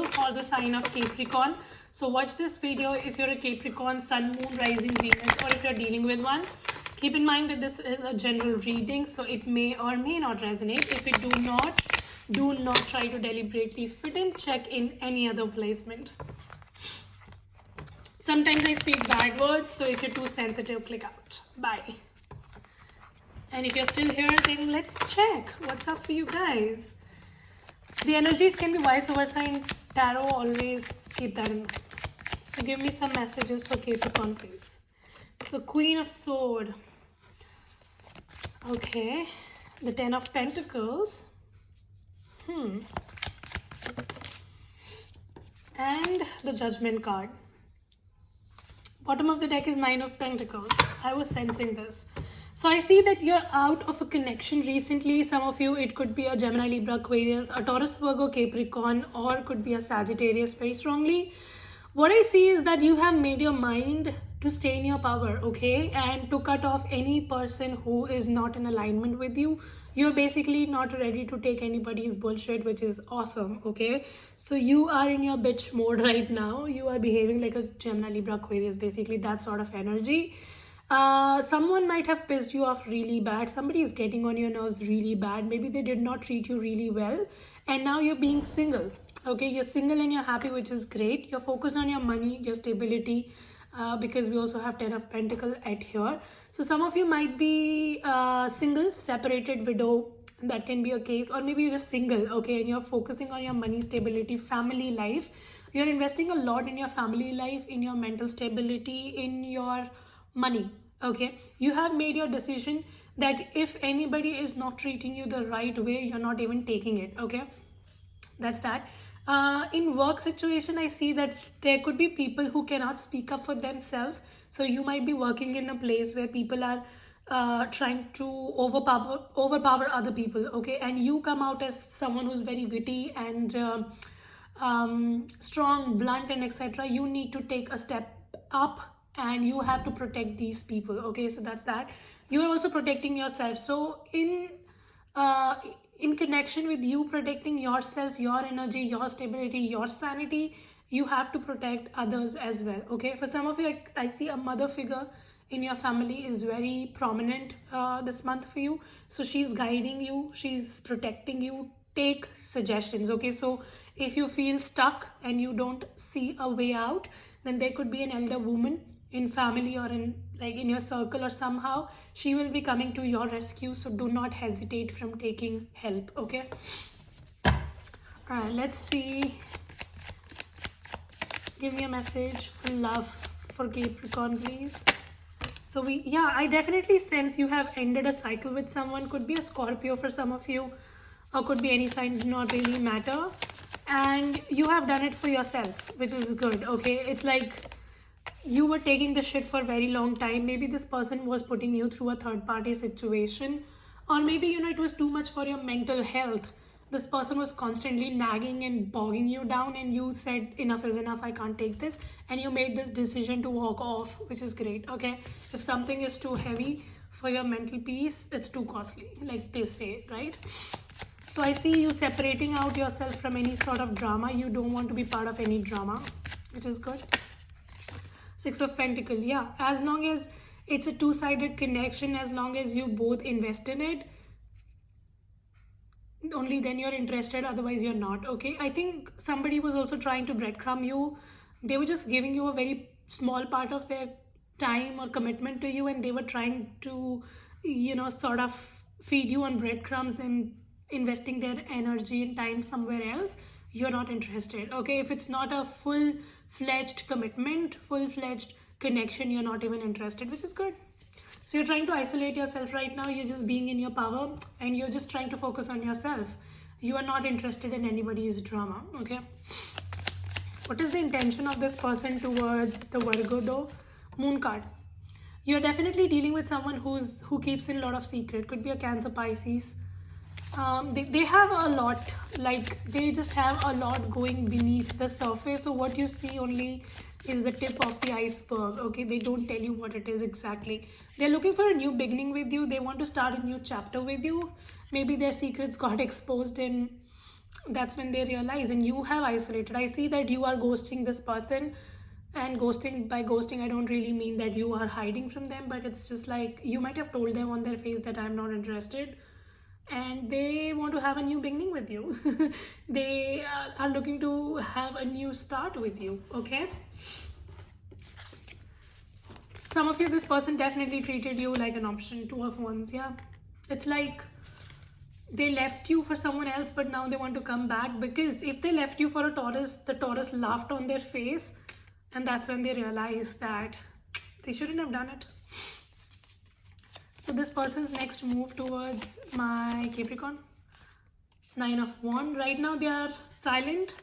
for the sign of Capricorn. So watch this video if you're a Capricorn, Sun, Moon, Rising, Venus, or if you're dealing with one. Keep in mind that this is a general reading, so it may or may not resonate. If it do not try to deliberately fit in. Check in any other placement. Sometimes I speak bad words, so if you're too sensitive, click out. Bye. And if you're still here, then let's check what's up for you guys. The energies can be vice versa in tarot. Always keep that in mind. So give me some messages for Capricorn, please. So Queen of Sword. Okay. The Ten of Pentacles. And the Judgment card. Bottom of the deck is Nine of Pentacles. I was sensing this. So I see that you're out of a connection recently. Some of you, it could be a Gemini, Libra, Aquarius, a Taurus, Virgo, Capricorn, or could be a Sagittarius very strongly. What I see is that you have made your mind to stay in your power, okay? And to cut off any person who is not in alignment with you. You're basically not ready to take anybody's bullshit, which is awesome, okay? So you are in your bitch mode right now. You are behaving like a Gemini, Libra, Aquarius, basically that sort of energy. Someone might have pissed you off really bad. Somebody is getting on your nerves really bad. Maybe they did not treat you really well. And now you're being single. Okay, you're single and you're happy, which is great. You're focused on your money, your stability, because we also have Ten of Pentacles at here. So some of you might be single, separated, widow. That can be a case. Or maybe you're just single, okay, and you're focusing on your money, stability, family life. You're investing a lot in your family life, in your mental stability, in your money, okay? You have made your decision that if anybody is not treating you the right way, you're not even taking it, okay? That's that. In work situation, I see that there could be people who cannot speak up for themselves. So you might be working in a place where people are trying to overpower other people, okay? And you come out as someone who's very witty and strong, blunt, and etc. You need to take a step up and you have to protect these people, okay? So that's that. You are also protecting yourself. So in connection with you protecting yourself, your energy, your stability, your sanity, you have to protect others as well, okay? For some of you, I see a mother figure in your family is very prominent this month for you. So she's guiding you, she's protecting you. Take suggestions, okay? So if you feel stuck and you don't see a way out, then there could be an elder woman in family or in your circle, or somehow she will be coming to your rescue. So do not hesitate from taking help, okay? All right, let's see. Give me a message for love for Capricorn, please. So I definitely sense you have ended a cycle with someone. Could be a Scorpio for some of you, or could be any sign, do not really matter. And you have done it for yourself, which is good, okay? It's like you were taking the shit for a very long time. Maybe this person was putting you through a third party situation, or maybe it was too much for your mental health. This person was constantly nagging and bogging you down, and you said enough is enough, I can't take this, and you made this decision to walk off, which is great, okay? If something is too heavy for your mental peace, it's too costly, like they say, right? So I see you separating out yourself from any sort of drama. You don't want to be part of any drama, which is good. Six of Pentacles, yeah. As long as it's a two-sided connection, as long as you both invest in it, only then you're interested, otherwise you're not, okay? I think somebody was also trying to breadcrumb you. They were just giving you a very small part of their time or commitment to you, and they were trying to, sort of feed you on breadcrumbs and investing their energy and time somewhere else. You're not interested, okay? If it's not a full-fledged commitment, full-fledged connection, you're not even interested, which is good. So you're trying to isolate yourself right now. You're just being in your power and you're just trying to focus on yourself. You are not interested in anybody's drama, okay? What is the intention of this person towards the Virgo though? Moon card. You're definitely dealing with someone who keeps in a lot of secret. Could be a Cancer, Pisces. They have a lot, they just have a lot going beneath the surface. So what you see only is the tip of the iceberg, okay? They don't tell you what it is exactly. They're looking for a new beginning with you. They want to start a new chapter with you. Maybe their secrets got exposed in That's when they realize, and you have isolated. I see that you are ghosting this person, and ghosting, by ghosting I don't really mean that you are hiding from them, but it's just like you might have told them on their face that I'm not interested, and they want to have a new beginning with you. They are looking to have a new start with you. Okay, some of you, this person definitely treated you like an option. Two of Wands. Yeah, it's like they left you for someone else, but now they want to come back, because if they left you for a Taurus, the Taurus laughed on their face, and that's when they realized that they shouldn't have done it. So this person's next move towards my Capricorn, 9 of Wands. Right now they are silent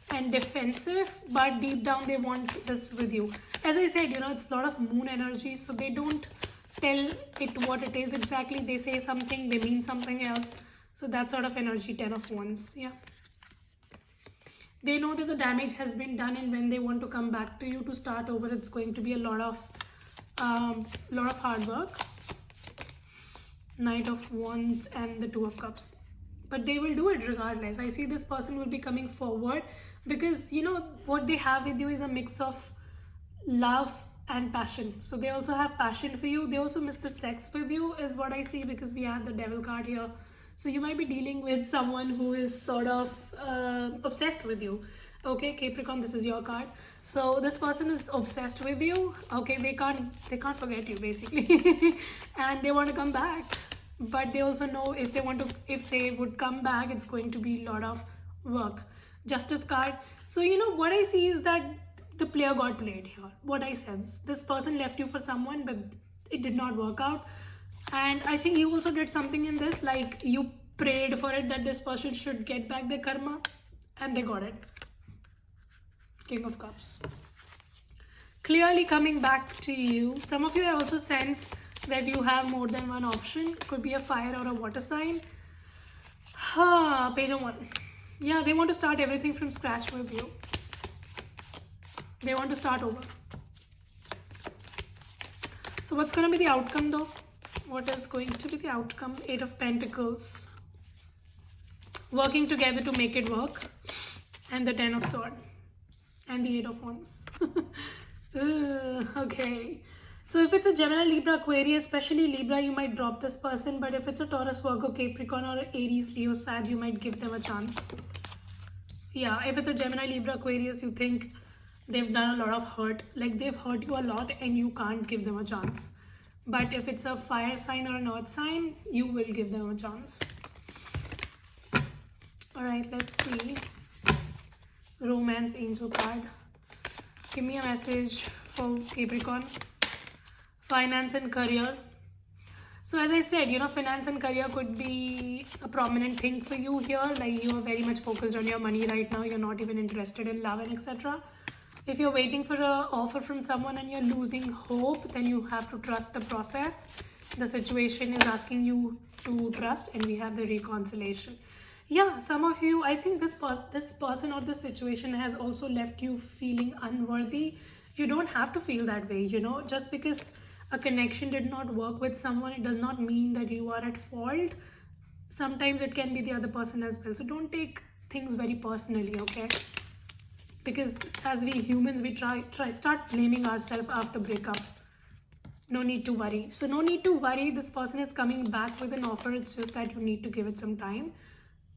and defensive, but deep down they want this with you. As I said, it's a lot of moon energy, so they don't tell it what it is exactly. They say something, they mean something else. So that sort of energy, 10 of Wands. Yeah, they know that the damage has been done, and when they want to come back to you to start over, it's going to be a lot of hard work. Knight of Wands and the Two of Cups, but they will do it regardless. I see this person will be coming forward, because what they have with you is a mix of love and passion. So they also have passion for you. They also miss the sex with you, is what I see, because we have the Devil card here. So you might be dealing with someone who is sort of obsessed with you. Okay, Capricorn, this is your card. So this person is obsessed with you. Okay, they can't forget you, basically. And they want to come back, but they also know if they would come back, it's going to be a lot of work. Justice card. So what I see is that the player got played here. What I sense, this person left you for someone, but it did not work out. And I think you also did something in this, like you prayed for it that this person should get back their karma, and they got it. King of Cups. Clearly coming back to you. Some of you, I also sense that you have more than one option. Could be a fire or a water sign. Page of One. Yeah, they want to start everything from scratch with you. They want to start over. So what's going to be the outcome though? What is going to be the outcome? 8 of Pentacles. Working together to make it work. And the 10 of Swords. And the 8 of Wands. Okay. So if it's a Gemini, Libra, Aquarius, especially Libra, you might drop this person. But if it's a Taurus, Virgo, Capricorn, or Aries, Leo, Sag, you might give them a chance. Yeah, if it's a Gemini, Libra, Aquarius, you think they've done a lot of hurt. Like they've hurt you a lot and you can't give them a chance. But if it's a fire sign or an earth sign, you will give them a chance. Alright, let's see. Romance Angel card. Give me a message for Capricorn. Finance and career. So as I said, finance and career could be a prominent thing for you here. Like you are very much focused on your money right now. You're not even interested in love and etc. If you're waiting for an offer from someone and you're losing hope, then you have to trust the process. The situation is asking you to trust, and we have the reconciliation. Yeah, some of you, I think this person or this situation has also left you feeling unworthy. You don't have to feel that way, just because a connection did not work with someone, it does not mean that you are at fault. Sometimes it can be the other person as well. So don't take things very personally, okay? Because as we humans, we start blaming ourselves after breakup. No need to worry. So no need to worry. This person is coming back with an offer. It's just that you need to give it some time.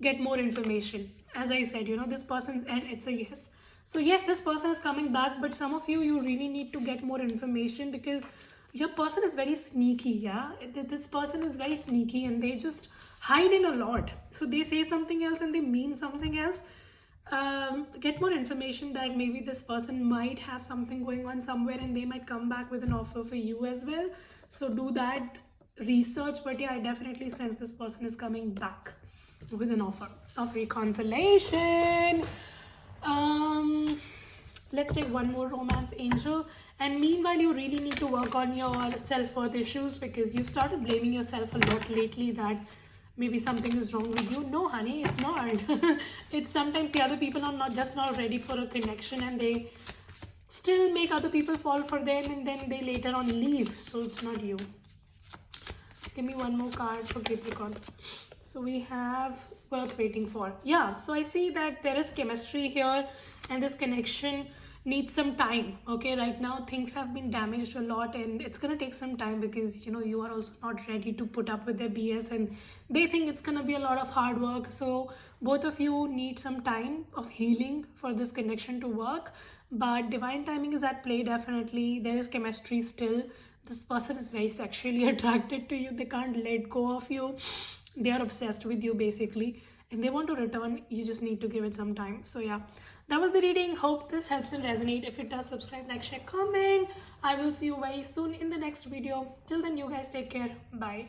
Get more information. As I said, this person, and it's a yes. So yes, this person is coming back, but some of you really need to get more information, because your person is very sneaky. Yeah, this person is very sneaky, and they just hide in a lot. So they say something else and they mean something else. Get more information that maybe this person might have something going on somewhere, and they might come back with an offer for you as well. So do that research. But yeah, I definitely sense this person is coming back with an offer of reconciliation. Let's take one more Romance Angel. And meanwhile, you really need to work on your self-worth issues, because you've started blaming yourself a lot lately that maybe something is wrong with you. No, honey, it's not. It's sometimes the other people are not ready for a connection, and they still make other people fall for them, and then they later on leave. So it's not you. Give me one more card for Capricorn. So we have worth waiting for. Yeah, so I see that there is chemistry here, and this connection needs some time. Okay, right now things have been damaged a lot, and it's gonna take some time because you are also not ready to put up with their BS, and they think it's gonna be a lot of hard work. So both of you need some time of healing for this connection to work, but divine timing is at play. Definitely there is chemistry still. This person is very sexually attracted to you. They can't let go of you. They are obsessed with you basically, and they want to return. You just need to give it some time. So yeah, that was the reading. Hope this helps and resonate. If it does, subscribe, like, share, comment. I will see you very soon in the next video. Till then, you guys take care. Bye.